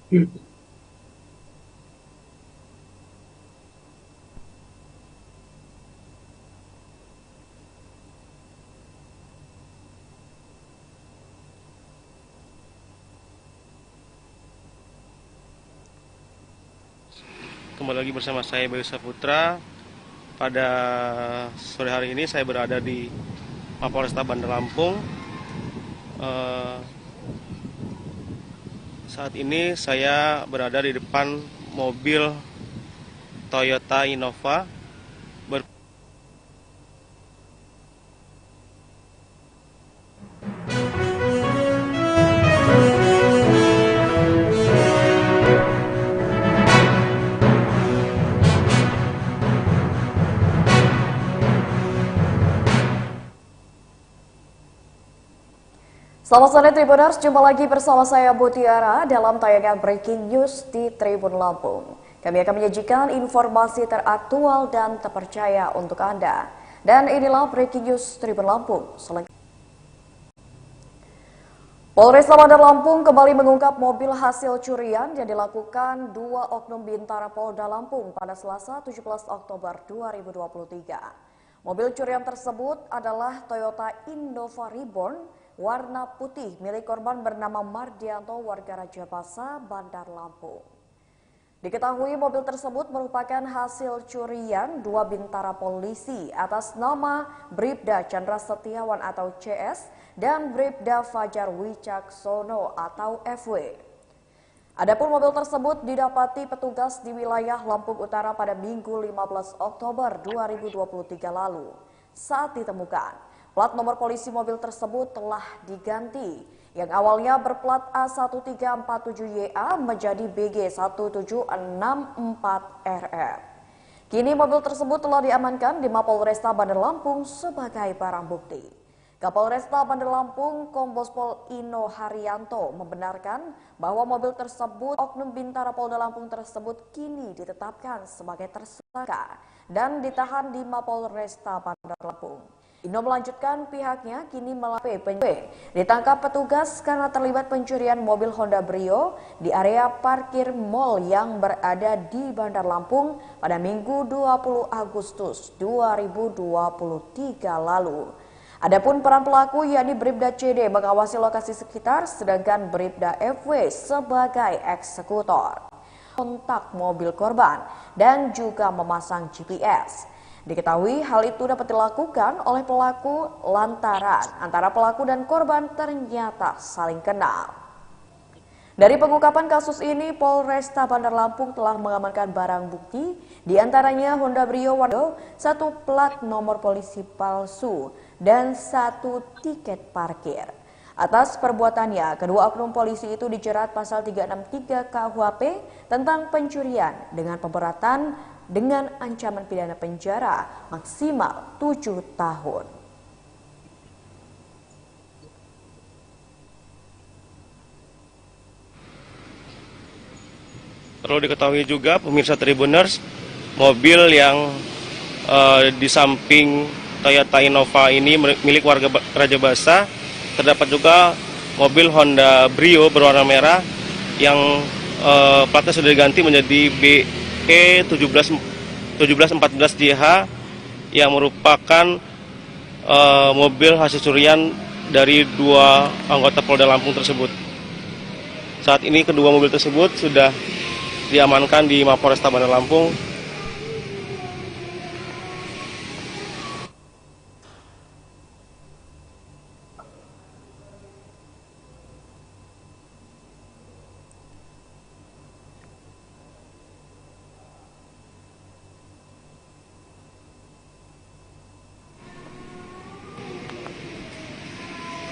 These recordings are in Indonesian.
Kembali lagi bersama saya Bayu Saputra. Pada sore hari ini saya berada di Mapolresta Bandar Lampung. Eh, Saat ini saya berada di depan mobil Toyota Innova. Selamat sore Tribuners, jumpa lagi bersama saya Mutiara dalam tayangan Breaking News di Tribun Lampung. Kami akan menyajikan informasi teraktual dan terpercaya untuk Anda. Dan inilah Breaking News Tribun Lampung. Polresta Bandar Lampung kembali mengungkap mobil hasil curian yang dilakukan dua oknum Bintara Polda Lampung pada Selasa 17 Oktober 2023. Mobil curian tersebut adalah Toyota Innova Reborn warna putih milik korban bernama Mardianto warga Rajabasa, Bandar Lampung. Diketahui mobil tersebut merupakan hasil curian dua bintara polisi atas nama Bribda Chandra Setiawan atau CS dan Bribda Fajar Wicaksono atau FW. Adapun mobil tersebut didapati petugas di wilayah Lampung Utara pada Minggu 15 Oktober 2023 lalu. Saat ditemukan, plat nomor polisi mobil tersebut telah diganti, yang awalnya berplat A1347YA menjadi BG1764RR. Kini mobil tersebut telah diamankan di Mapolresta Bandar Lampung sebagai barang bukti. Kapolresta Bandar Lampung Kombes Pol Ino Haryanto membenarkan bahwa mobil tersebut oknum Bintara Polda Lampung tersebut kini ditetapkan sebagai tersangka dan ditahan di Mapolresta Bandar Lampung. Ino melanjutkan pihaknya kini melakukan ditangkap petugas karena terlibat pencurian mobil Honda Brio di area parkir mal yang berada di Bandar Lampung pada Minggu 20 Agustus 2023 lalu. Adapun peran pelaku yakni Bribda CD mengawasi lokasi sekitar sedangkan Bribda FW sebagai eksekutor, kontak mobil korban dan juga memasang GPS. Diketahui hal itu dapat dilakukan oleh pelaku lantaran antara pelaku dan korban ternyata saling kenal. Dari pengungkapan kasus ini, Polresta Bandar Lampung telah mengamankan barang bukti, diantaranya Honda Brio warna satu plat nomor polisi palsu dan satu tiket parkir. Atas perbuatannya, kedua oknum polisi itu dijerat pasal 363 KUHP tentang pencurian dengan pemberatan dengan ancaman pidana penjara maksimal 7 tahun. Perlu diketahui juga pemirsa Tribuners, mobil yang di samping Toyota Innova ini milik warga Rajabasa, terdapat juga mobil Honda Brio berwarna merah yang platnya sudah diganti menjadi BE1714JH yang merupakan mobil hasil curian dari dua anggota Polda Lampung tersebut. Saat ini kedua mobil tersebut sudah diamankan di Mapolresta Bandar Lampung.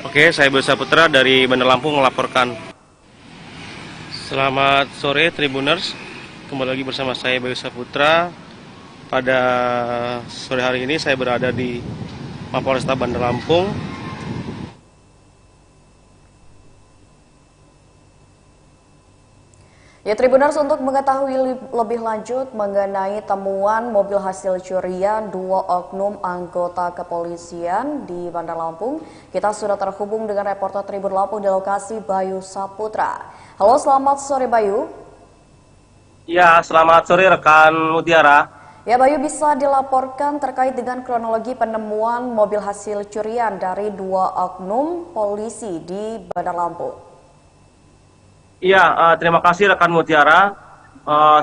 Oke, saya Bayu Saputra dari Bandar Lampung melaporkan. Selamat sore Tribuners, kembali lagi bersama saya Bayu Saputra. Pada sore hari ini saya berada di Mapolresta Bandar Lampung. Ya, Tribuners, untuk mengetahui lebih lanjut mengenai temuan mobil hasil curian dua oknum anggota kepolisian di Bandar Lampung, kita sudah terhubung dengan reporter Tribun Lampung di lokasi, Bayu Saputra. Halo, selamat sore Bayu. Ya, selamat sore rekan Mutiara. Ya, Bayu, bisa dilaporkan terkait dengan kronologi penemuan mobil hasil curian dari dua oknum polisi di Bandar Lampung. Iya, terima kasih rekan Mutiara.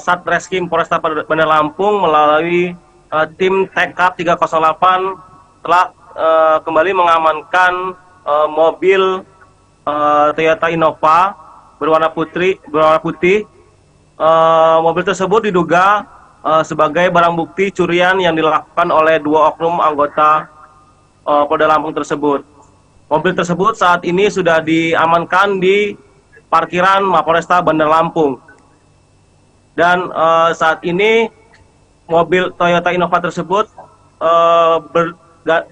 Satreskrim Polresta Bandar Lampung melalui tim TK 308 telah kembali mengamankan mobil Toyota Innova berwarna putih. Mobil tersebut diduga sebagai barang bukti curian yang dilakukan oleh dua oknum anggota Polda Lampung tersebut. Mobil tersebut saat ini sudah diamankan di parkiran Mapolresta Bandar Lampung. Dan saat ini mobil Toyota Innova tersebut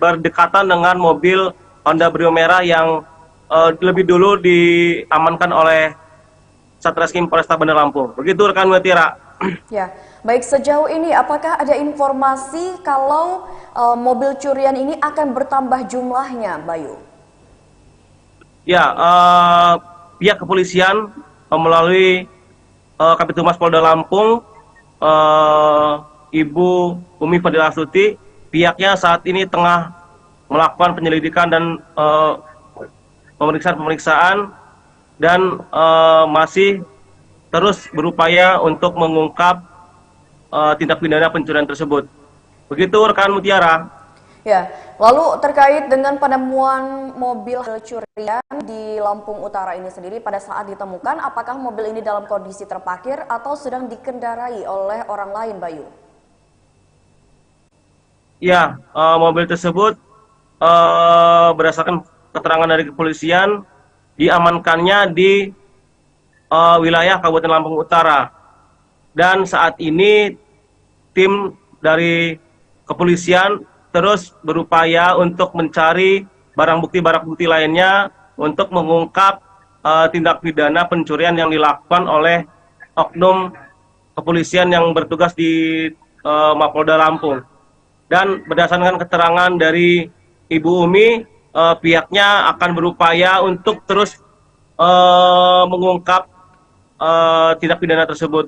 berdekatan dengan mobil Honda Brio merah yang lebih dulu diamankan oleh Satreskrim Polresta Bandar Lampung. Begitu rekan Mutiara. Ya, baik, sejauh ini apakah ada informasi kalau mobil curian ini akan bertambah jumlahnya, Bayu? Ya, pihak kepolisian melalui Kabid Humas Polda Lampung, Ibu Umi Fadila Astuti, pihaknya saat ini tengah melakukan penyelidikan dan pemeriksaan dan masih terus berupaya untuk mengungkap tindak pidana pencurian tersebut. Begitu rekan Mutiara. Ya, lalu terkait dengan penemuan mobil curian di Lampung Utara ini sendiri pada saat ditemukan, apakah mobil ini dalam kondisi terparkir atau sedang dikendarai oleh orang lain, Bayu? Ya, mobil tersebut berdasarkan keterangan dari kepolisian diamankannya di wilayah Kabupaten Lampung Utara. Dan saat ini tim dari kepolisian terus berupaya untuk mencari barang bukti lainnya untuk mengungkap tindak pidana pencurian yang dilakukan oleh oknum kepolisian yang bertugas di Mapolda Lampung. Dan berdasarkan keterangan dari Ibu Umi, pihaknya akan berupaya untuk terus mengungkap tindak pidana tersebut.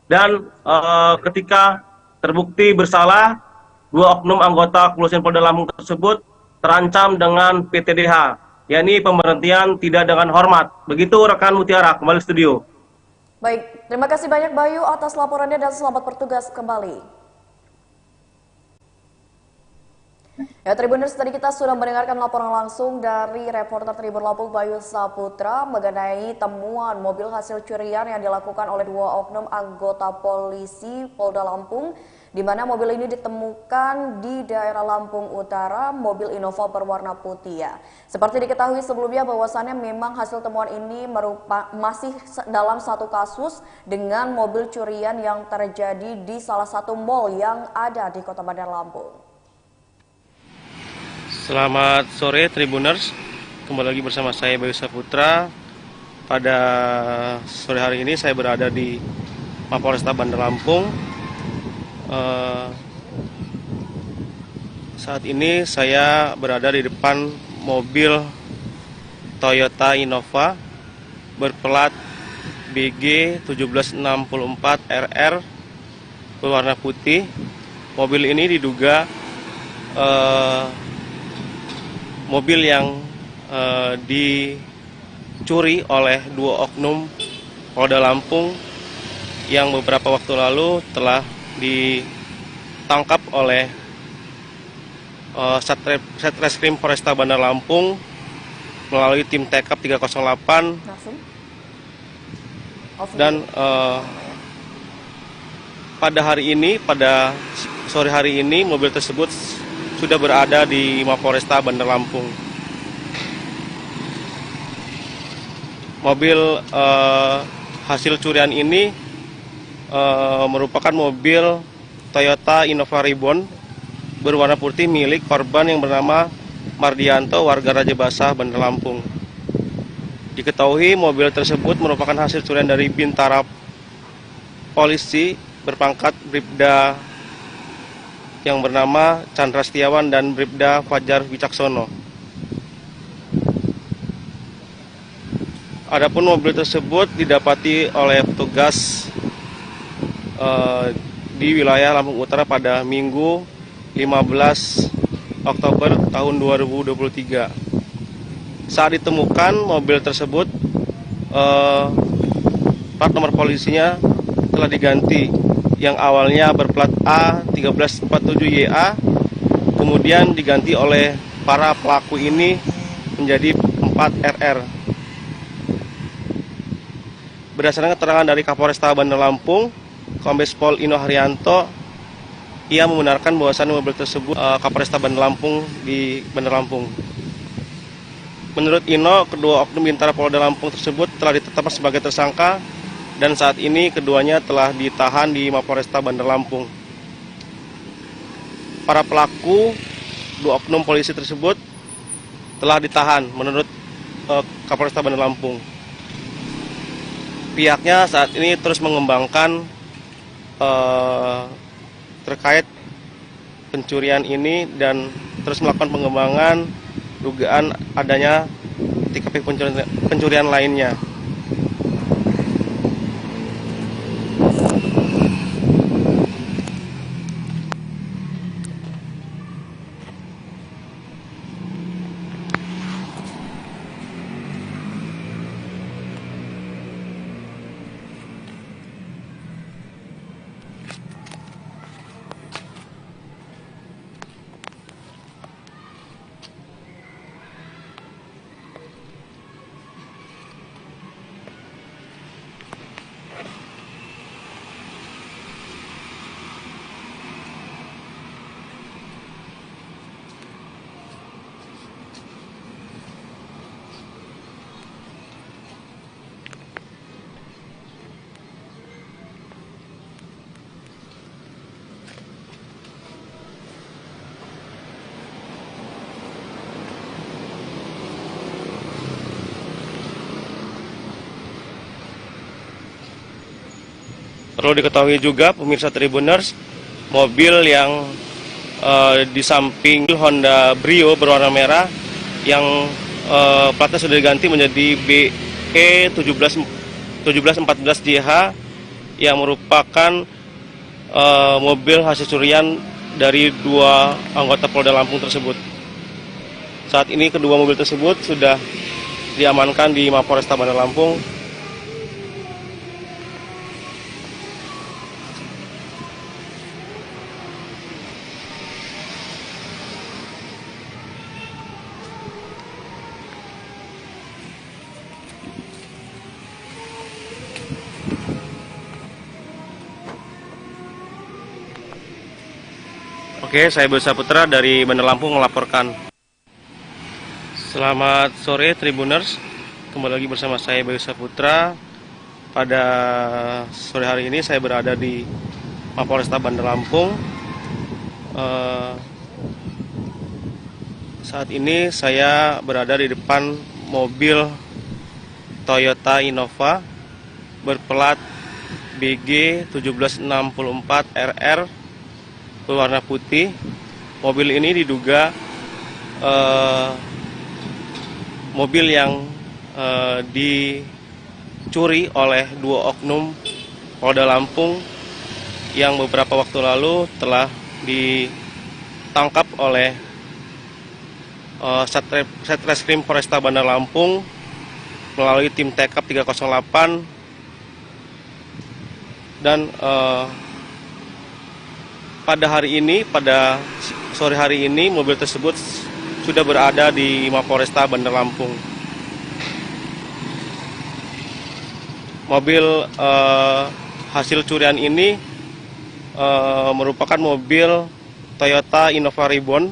Dan ketika terbukti bersalah, dua oknum anggota kepolisian Polda Lampung tersebut terancam dengan PTDH, yakni pemberhentian tidak dengan hormat. Begitu rekan Mutiara, kembali studio. Baik, terima kasih banyak Bayu atas laporannya dan selamat bertugas kembali. Ya, Tribuners, tadi kita sudah mendengarkan laporan langsung dari reporter Tribun Lampung Bayu Saputra mengenai temuan mobil hasil curian yang dilakukan oleh dua oknum anggota polisi Polda Lampung, di mana mobil ini ditemukan di daerah Lampung Utara, mobil Innova berwarna putih. Ya, seperti diketahui sebelumnya bahwasannya memang hasil temuan ini masih dalam satu kasus dengan mobil curian yang terjadi di salah satu mal yang ada di Kota Bandar Lampung. Selamat sore Tribuners, kembali lagi bersama saya Bayu Saputra. Pada sore hari ini saya berada di Mapolresta Bandar Lampung. Saat ini saya berada di depan mobil Toyota Innova berplat BG 1764 RR berwarna putih. Mobil ini diduga mobil yang dicuri oleh dua oknum Polda Lampung yang beberapa waktu lalu telah ditangkap oleh Satreskrim Polresta Bandar Lampung melalui tim TK 308. Dan pada sore hari ini mobil tersebut sudah berada di Mapolresta Bandar Lampung. Mobil hasil curian ini merupakan mobil Toyota Innova Reborn berwarna putih milik korban yang bernama Mardianto, warga Rajabasa, Bandar Lampung. Diketahui mobil tersebut merupakan hasil curian dari Bintara polisi berpangkat Bribda yang bernama Chandra Setiawan dan Bribda Fajar Wicaksono. Adapun mobil tersebut didapati oleh petugas di wilayah Lampung Utara pada Minggu 15 Oktober tahun 2023. Saat ditemukan mobil tersebut, plat nomor polisinya telah diganti, yang awalnya berplat A1347YA kemudian diganti oleh para pelaku ini menjadi 4RR. Berdasarkan keterangan dari Kapolresta Bandar Lampung, Kombes Pol Ino Haryanto, ia membenarkan bahwasannya mobil tersebut Kapolresta Bandar Lampung di Bandar Lampung. Menurut Ino, kedua oknum bintara Polda Lampung tersebut telah ditetapkan sebagai tersangka dan saat ini keduanya telah ditahan di Mapolresta Bandar Lampung. Para pelaku, dua oknum polisi tersebut telah ditahan menurut Kapolresta Bandar Lampung. Pihaknya saat ini terus mengembangkan terkait pencurian ini dan terus melakukan pengembangan dugaan adanya TKP pencurian lainnya. Perlu diketahui juga pemirsa Tribuners, mobil yang di samping Honda Brio berwarna merah yang platnya sudah diganti menjadi BE 1714JH yang merupakan mobil hasil curian dari dua anggota Polda Lampung tersebut. Saat ini kedua mobil tersebut sudah diamankan di Mapolresta Bandar Lampung. Oke, saya Bayu Saputra dari Bandar Lampung melaporkan. Selamat sore Tribuners, kembali lagi bersama saya Bayu Saputra. Pada sore hari ini saya berada di Mapolresta Bandar Lampung. Saat ini saya berada di depan mobil Toyota Innova berplat BG 1764RR berwarna putih. Mobil ini diduga mobil yang dicuri oleh dua oknum Polda Lampung yang beberapa waktu lalu telah ditangkap oleh Satreskrim Polresta Bandar Lampung melalui tim TK 308 dan pada sore hari ini mobil tersebut sudah berada di Mapolresta Bandar Lampung. Mobil hasil curian ini merupakan mobil Toyota Innova Reborn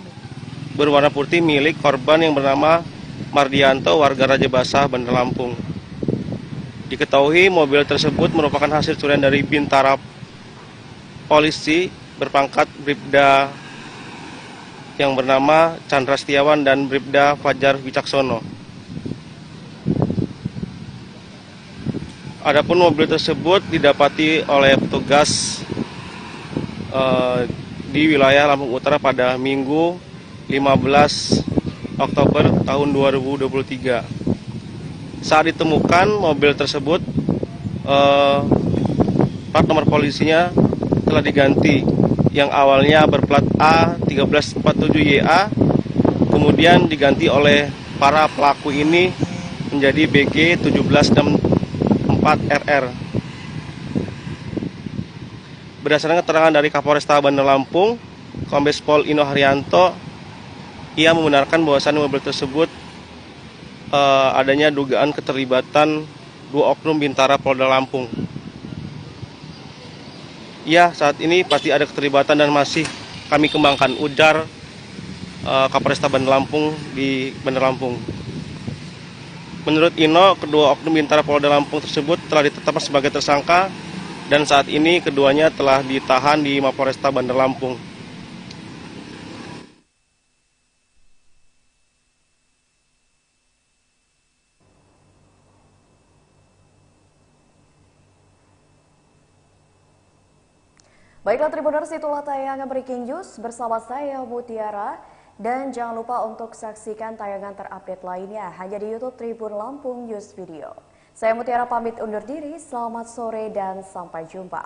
berwarna putih milik korban yang bernama Mardianto, warga Raja Basah, Bandar Lampung. Diketahui mobil tersebut merupakan hasil curian dari bintara polisi berpangkat Bribda yang bernama Chandra Setiawan dan Bribda Fajar Wicaksono. Adapun mobil tersebut didapati oleh petugas di wilayah Lampung Utara pada Minggu 15 Oktober tahun 2023. Saat ditemukan mobil tersebut, plat nomor polisinya telah diganti, yang awalnya berplat A1347YA, kemudian diganti oleh para pelaku ini menjadi BG 1764RR. Berdasarkan keterangan dari Kapolresta Bandar Lampung, Kombes Pol Ino Haryanto, ia membenarkan bahwasannya mobil tersebut adanya dugaan keterlibatan 2 oknum Bintara Polda Lampung. Ya, saat ini pasti ada keterlibatan dan masih kami kembangkan, ujar Kapolresta Bandar Lampung di Bandar Lampung. Menurut Ino, kedua oknum Bintara Polda Lampung tersebut telah ditetapkan sebagai tersangka dan saat ini keduanya telah ditahan di Mapolresta Bandar Lampung. Baiklah Tribuners, itulah tayangan Breaking News bersama saya Mutiara. Dan jangan lupa untuk saksikan tayangan terupdate lainnya hanya di YouTube Tribun Lampung News Video. Saya Mutiara pamit undur diri, selamat sore dan sampai jumpa.